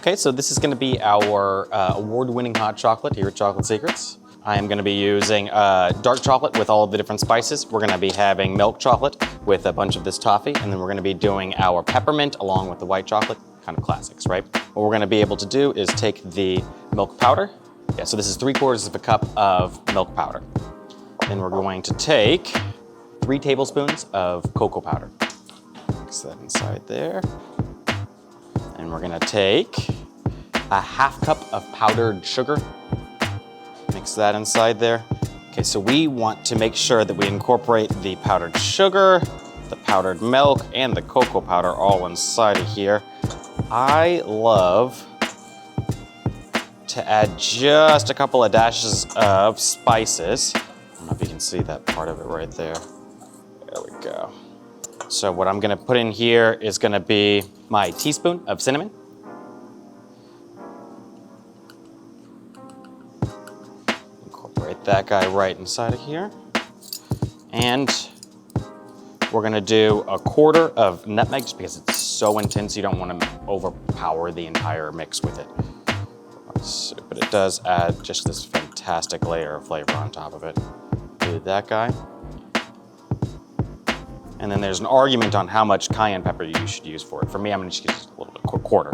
Okay, so this is gonna be our award-winning hot chocolate here at Chocolate Secrets. I am gonna be using dark chocolate with all of the different spices. We're gonna be having milk chocolate with a bunch of this toffee, and then we're gonna be doing our peppermint along with the white chocolate, kind of classics, right? What we're gonna be able to do is take the milk powder. Yeah, so this is 3/4 of a cup of milk powder. Then we're going to take 3 tablespoons of cocoa powder. Mix that inside there. And we're gonna take a 1/2 cup of powdered sugar. Mix that inside there. Okay, so we want to make sure that we incorporate the powdered sugar, the powdered milk, and the cocoa powder all inside of here. I love to add just a couple of dashes of spices. I don't know if you can see that part of it right there. There we go. So what I'm gonna put in here is gonna be my teaspoon of cinnamon. Incorporate that guy right inside of here. And we're gonna do 1/4 of nutmeg just because it's so intense you don't wanna overpower the entire mix with it. But it does add just this fantastic layer of flavor on top of it. Do that guy. And then there's an argument on how much cayenne pepper you should use for it. For me, I'm gonna just use a little bit, 1/4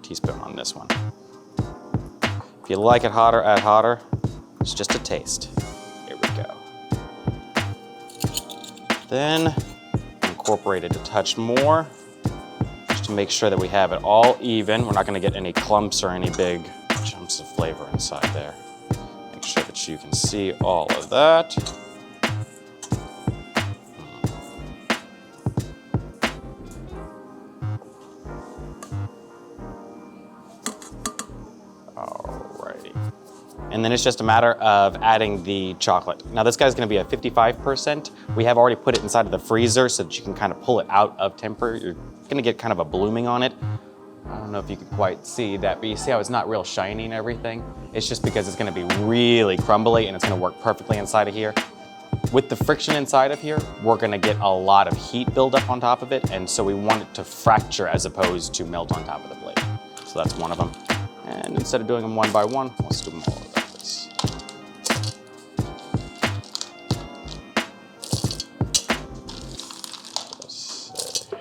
teaspoon on this one. If you like it hotter, add hotter. It's just a taste. Here we go. Then incorporate it a touch more, just to make sure that we have it all even. We're not gonna get any clumps or any big chunks of flavor inside there. Make sure that you can see all of that. Alrighty. And then it's just a matter of adding the chocolate. Now this guy's gonna be at 55%. We have already put it inside of the freezer so that you can kind of pull it out of temper. You're gonna get kind of a blooming on it. I don't know if you can quite see that, but you see how it's not real shiny and everything? It's just because it's gonna be really crumbly and it's gonna work perfectly inside of here. With the friction inside of here, we're gonna get a lot of heat buildup on top of it, and so we want it to fracture as opposed to melt on top of the plate. So that's one of them. And instead of doing them one by one, let's do them all like this.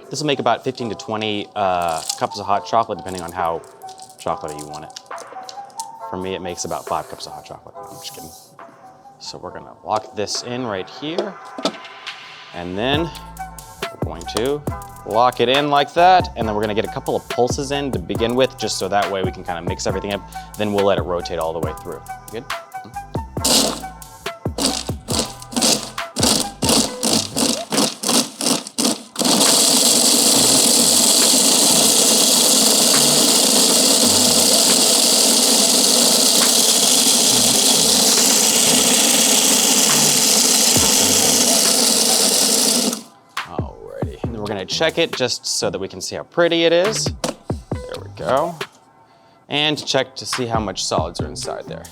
This will make about 15 to 20 cups of hot chocolate, depending on how chocolatey you want it. For me, it makes about 5 cups of hot chocolate. No, I'm just kidding. So we're gonna lock this in right here. And then we're going to lock it in like that. And then we're gonna get a couple of pulses in to begin with, just so that way we can kind of mix everything up. Then we'll let it rotate all the way through. Good? We're gonna check it just so that we can see how pretty it is. There we go. And check to see how much solids are inside there.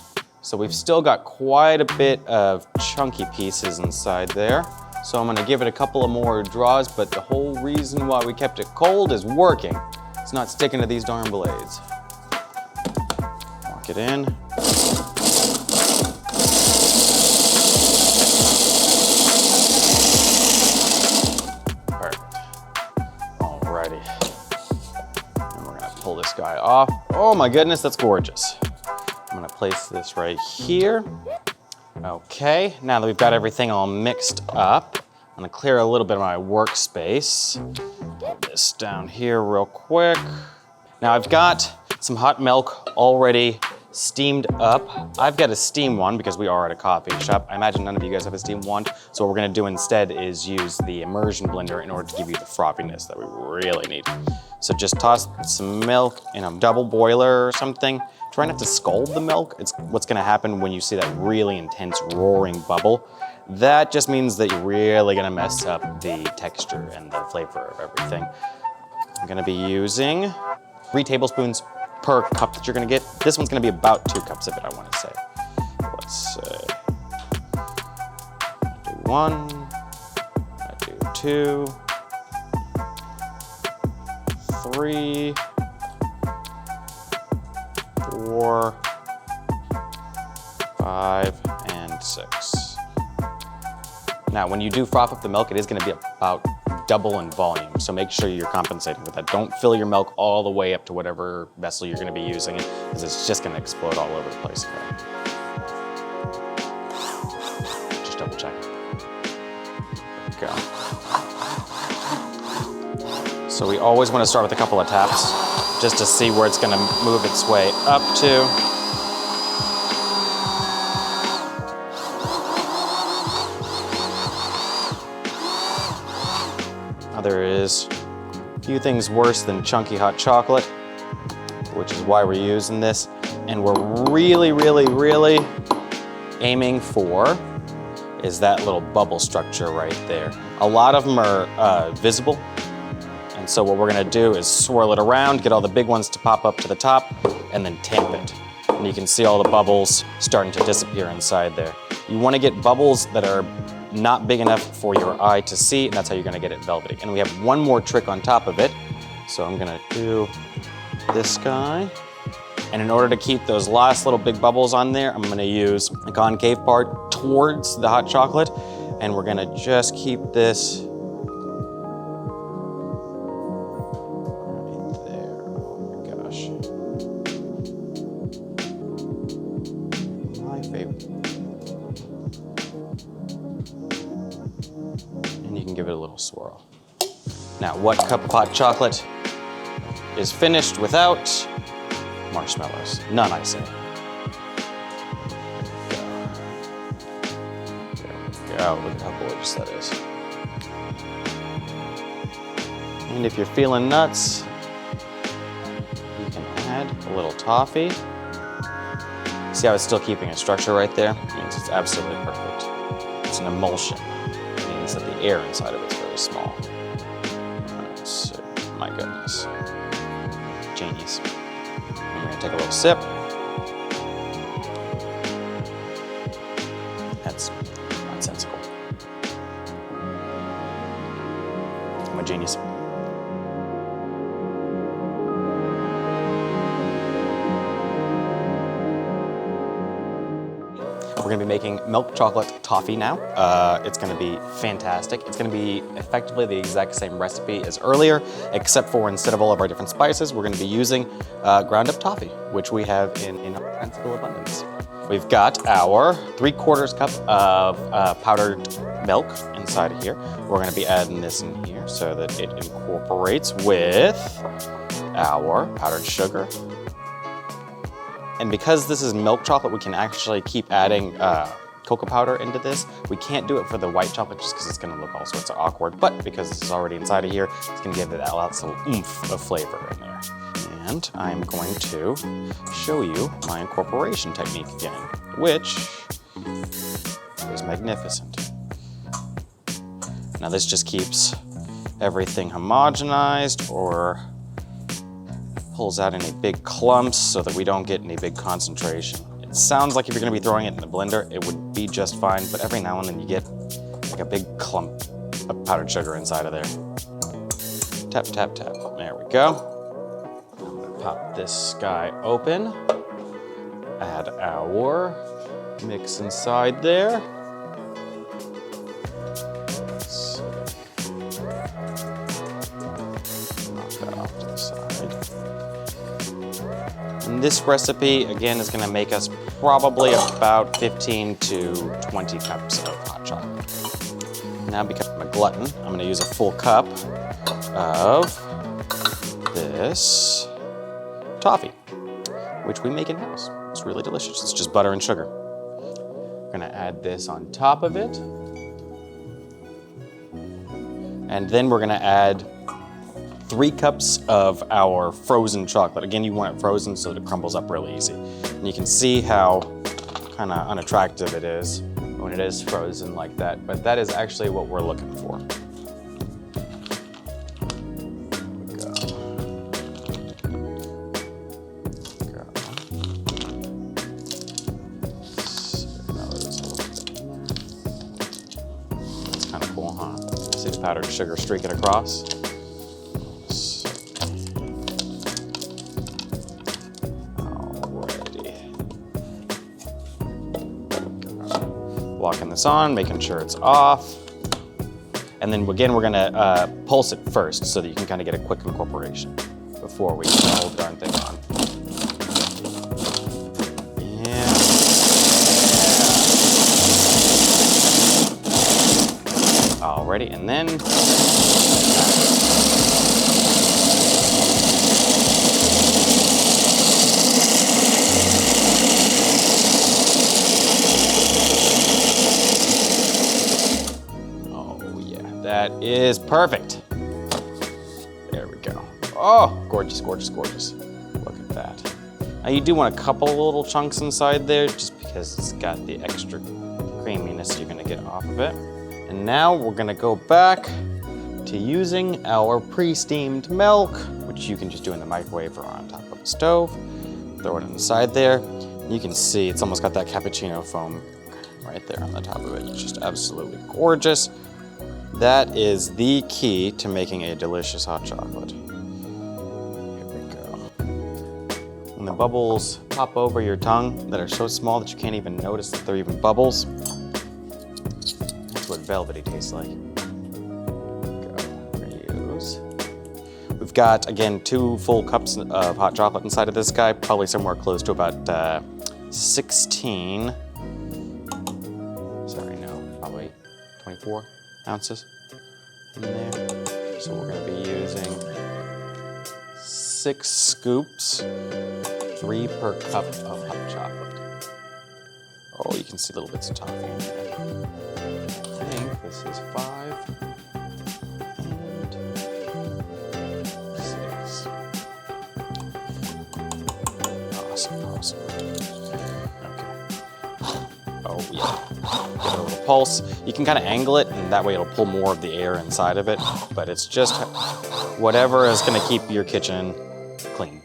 So we've still got quite a bit of chunky pieces inside there. So I'm gonna give it a couple of more draws, but the whole reason why we kept it cold is working. It's not sticking to these darn blades. Lock it in. Pull this guy off. Oh my goodness, that's gorgeous. I'm gonna place this right here. Okay, now that we've got everything all mixed up, I'm gonna clear a little bit of my workspace. Put this down here real quick. Now I've got some hot milk already steamed up. I've got a steam one because we are at a coffee shop. I imagine none of you guys have a steam one. So what we're gonna do instead is use the immersion blender in order to give you the frothiness that we really need. So just toss some milk in a double boiler or something. Try not to scald the milk. It's what's gonna happen when you see that really intense roaring bubble. That just means that you're really gonna mess up the texture and the flavor of everything. I'm gonna be using 3 tablespoons per cup that you're gonna get. This one's gonna be about 2 cups of it, I wanna say. Let's say, do 1, I do 2, 3, 4, 5, and 6. Now, when you do froth up the milk, it is going to be about double in volume, so make sure you're compensating with that. Don't fill your milk all the way up to whatever vessel you're going to be using, because it's just going to explode all over the place. Okay? Just double check. Go. So we always want to start with a couple of taps, just to see where it's going to move its way up to. Now there is a few things worse than chunky hot chocolate, which is why we're using this. And we're really, really, really aiming for is that little bubble structure right there. A lot of them are visible. And so what we're gonna do is swirl it around, get all the big ones to pop up to the top, and then tamp it. And you can see all the bubbles starting to disappear inside there. You wanna get bubbles that are not big enough for your eye to see, and that's how you're gonna get it velvety. And we have one more trick on top of it. So I'm gonna do this guy. And in order to keep those last little big bubbles on there, I'm gonna use a concave part towards the hot chocolate, and we're gonna just keep this right there. Oh my gosh. My favorite. And you can give it a little swirl. Now, what cup of hot chocolate is finished without marshmallows? None, I say. There we go. Look at how gorgeous that is. And if you're feeling nuts, you can add a little toffee. See how it's still keeping a structure right there? It means it's absolutely perfect. It's an emulsion. It means that the air inside of it's very small. So, my goodness. Genius. I'm gonna take a little sip. That's nonsensical. I'm a genius. We're gonna be making milk chocolate toffee now. It's gonna be fantastic. It's gonna be effectively the exact same recipe as earlier, except for instead of all of our different spices, we're gonna be using ground up toffee, which we have in plentiful abundance. We've got our 3/4 cup of powdered milk inside of here. We're gonna be adding this in here so that it incorporates with our powdered sugar. And because this is milk chocolate, we can actually keep adding cocoa powder into this. We can't do it for the white chocolate just because it's gonna look all sorts of awkward, but because this is already inside of here, it's gonna give it that lots of oomph of flavor in there. And I'm going to show you my incorporation technique again, which is magnificent. Now this just keeps everything homogenized or pulls out any big clumps so that we don't get any big concentration. It sounds like if you're gonna be throwing it in the blender, it would be just fine, but every now and then you get like a big clump of powdered sugar inside of there. Tap, tap, tap. There we go. I'm gonna pop this guy open, add our mix inside there. Knock that off to the side. And this recipe, again, is gonna make us probably about 15 to 20 cups of hot chocolate. Now, because I'm a glutton, I'm gonna use a full cup of this toffee, which we make in-house. It's really delicious. It's just butter and sugar. We're gonna add this on top of it. And then we're gonna add 3 cups of our frozen chocolate. Again, you want it frozen so that it crumbles up really easy. And you can see how kind of unattractive it is when it is frozen like that, but that is actually what we're looking for. That's kind of cool, huh? See the powdered sugar streaking across? Alright. Locking this on, making sure it's off. And then again, we're gonna pulse it first so that you can kind of get a quick incorporation before we get the whole darn thing on. Alrighty, and then oh yeah, that is perfect. There we go. Oh, gorgeous, gorgeous, gorgeous. Look at that. Now you do want a couple little chunks inside there just because it's got the extra creaminess you're gonna get off of it. And now we're gonna go back to using our pre-steamed milk, which you can just do in the microwave or on top of the stove. Throw it inside there. You can see it's almost got that cappuccino foam right there on the top of it. It's just absolutely gorgeous. That is the key to making a delicious hot chocolate. Here we go. When the bubbles pop over your tongue that are so small that you can't even notice that they're even bubbles, what velvety tastes like. Reuse. We've got, again, 2 full cups of hot chocolate inside of this guy, probably somewhere close to about 16, sorry, no, probably 24 ounces in there. So we're gonna be using 6 scoops, 3 per cup of hot chocolate. Oh, you can see little bits of toffee in there. I think this is 5 and 6. Awesome, awesome. Okay. Oh yeah. Give it a little pulse. You can kind of angle it, and that way it'll pull more of the air inside of it. But it's just whatever is going to keep your kitchen clean.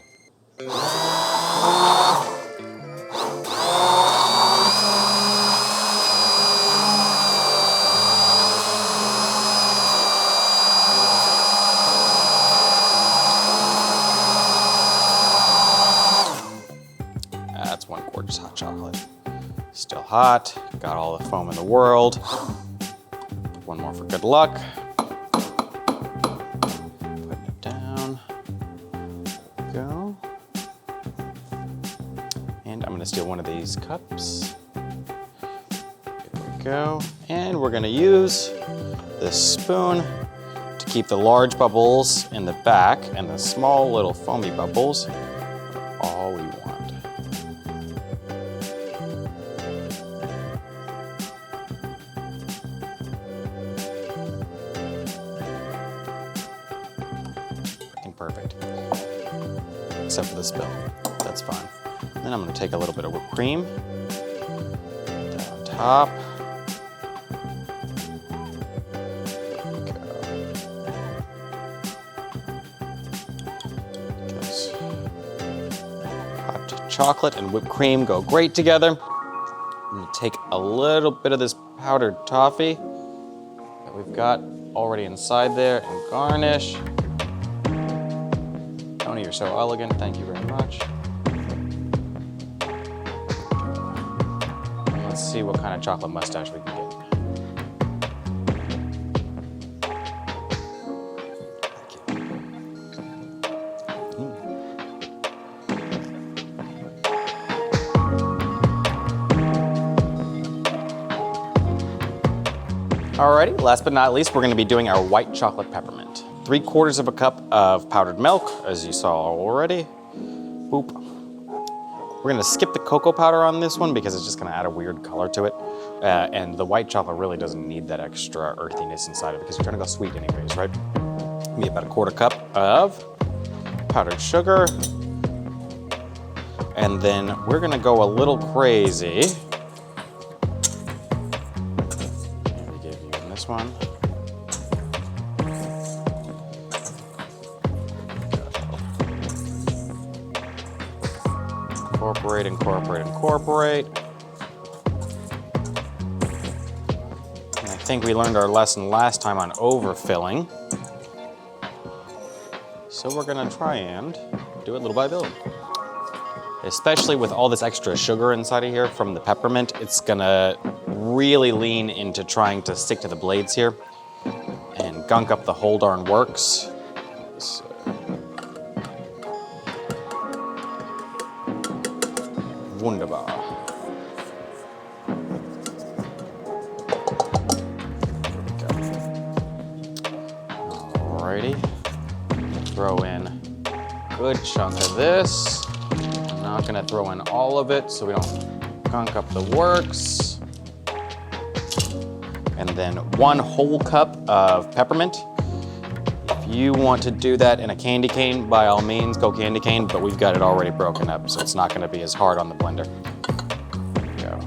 That's one gorgeous hot chocolate. Still hot, got all the foam in the world. One more for good luck. Putting it down. There we go. And I'm gonna steal one of these cups. There we go. And we're gonna use this spoon to keep the large bubbles in the back and the small little foamy bubbles all we want. Perfect. Except for the spill. That's fine. Then I'm going to take a little bit of whipped cream. Put that on top. Because hot chocolate and whipped cream go great together. I'm going to take a little bit of this powdered toffee that we've got already inside there and garnish. Tony, you're so elegant. Thank you very much. Let's see what kind of chocolate mustache we can get. Alrighty, last but not least, we're gonna be doing our white chocolate peppermint. 3/4 of a cup of powdered milk, as you saw already. Boop. We're gonna skip the cocoa powder on this one because it's just gonna add a weird color to it. And the white chocolate really doesn't need that extra earthiness inside of it because you're trying to go sweet anyways, right? Maybe about 1/4 cup of powdered sugar. And then we're gonna go a little crazy. Let me give you in this one. Incorporate, incorporate, incorporate. And I think we learned our lesson last time on overfilling. So we're gonna try and do it little by little. Especially with all this extra sugar inside of here from the peppermint, it's gonna really lean into trying to stick to the blades here and gunk up the whole darn works. So. Wunderbar. Alrighty. Throw in a good chunk of this. I'm not gonna throw in all of it so we don't gunk up the works. And then 1 whole cup of peppermint. If you want to do that in a candy cane, by all means, go candy cane, but we've got it already broken up, so it's not gonna be as hard on the blender. There we go.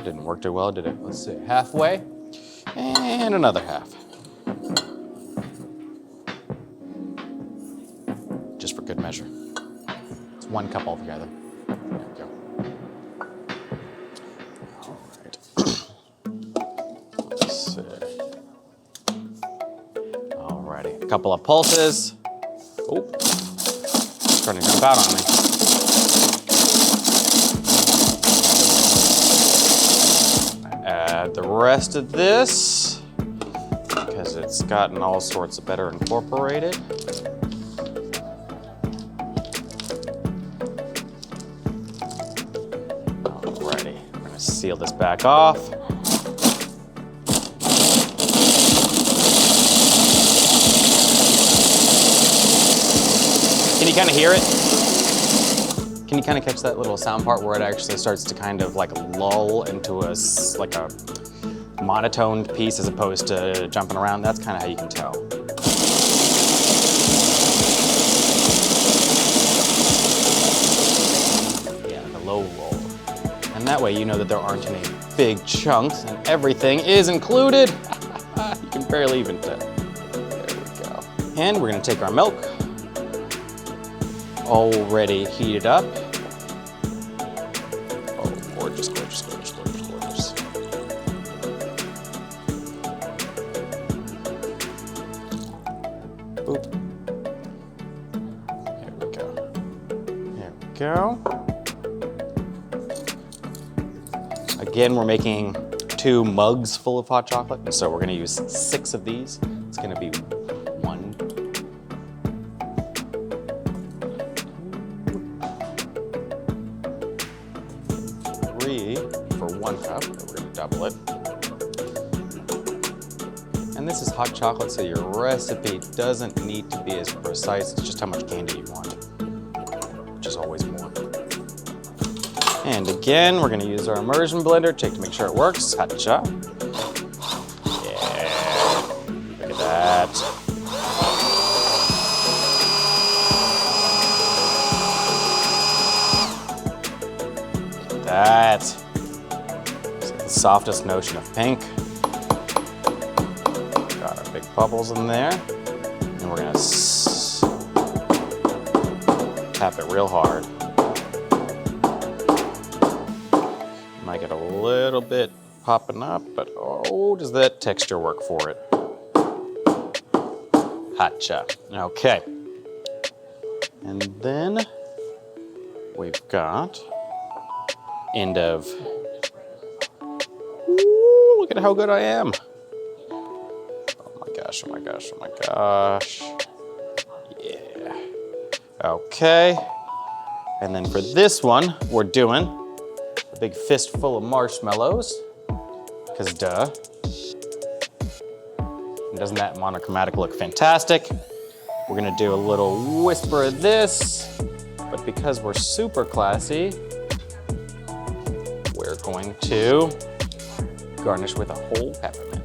Didn't work too well, did it? Let's see, halfway, and another half. Just for good measure. It's 1 cup altogether. There we go. A couple of pulses. Oh, it's starting to jump out on me. Add the rest of this because it's gotten all sorts of better incorporated. Alrighty, I'm gonna seal this back off. Can you kind of hear it? Can you kind of catch that little sound part where it actually starts to kind of like lull into like a monotoned piece as opposed to jumping around? That's kind of how you can tell. Yeah, the low roll. And that way you know that there aren't any big chunks and everything is included. You can barely even tell. There we go. And we're gonna take our milk. Already heated up. Oh, gorgeous, gorgeous, gorgeous, gorgeous, gorgeous. Boop. Here we go. Here we go. Again, we're making 2 mugs full of hot chocolate, and so we're gonna use 6 of these. It's gonna be 1, 3 for 1 cup, but we're gonna double it. And this is hot chocolate, so your recipe doesn't need to be as precise. It's just how much candy you want, which is always more. And again, we're gonna use our immersion blender, check to make sure it works. Hot-cha. Yeah, look at that. That's the softest notion of pink. Got our big bubbles in there. And we're gonna tap it real hard. Might get a little bit popping up, but oh, does that texture work for it? Hot-cha. Okay. And then we've got end of. Ooh, look at how good I am. Oh my gosh, oh my gosh, oh my gosh. Yeah. Okay. And then for this one, we're doing a big fistful of marshmallows, because duh. And doesn't that monochromatic look fantastic? We're gonna do a little whisper of this, but because we're super classy, we're going to garnish with a whole peppermint.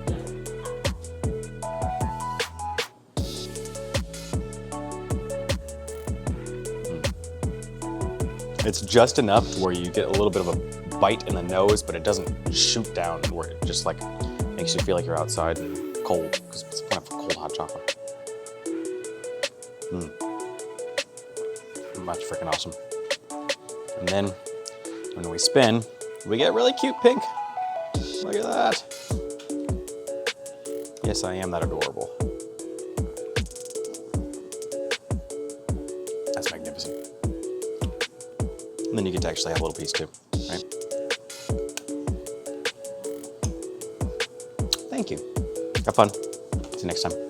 It's just enough to where you get a little bit of a bite in the nose, but it doesn't shoot down where it just like makes you feel like you're outside and cold, because it's kind of cold hot chocolate. Much freaking awesome. And then when we spin, we get really cute pink. Look at that. Yes, I am that adorable. That's magnificent. And then you get to actually have a little piece too, right? Have fun. See you next time.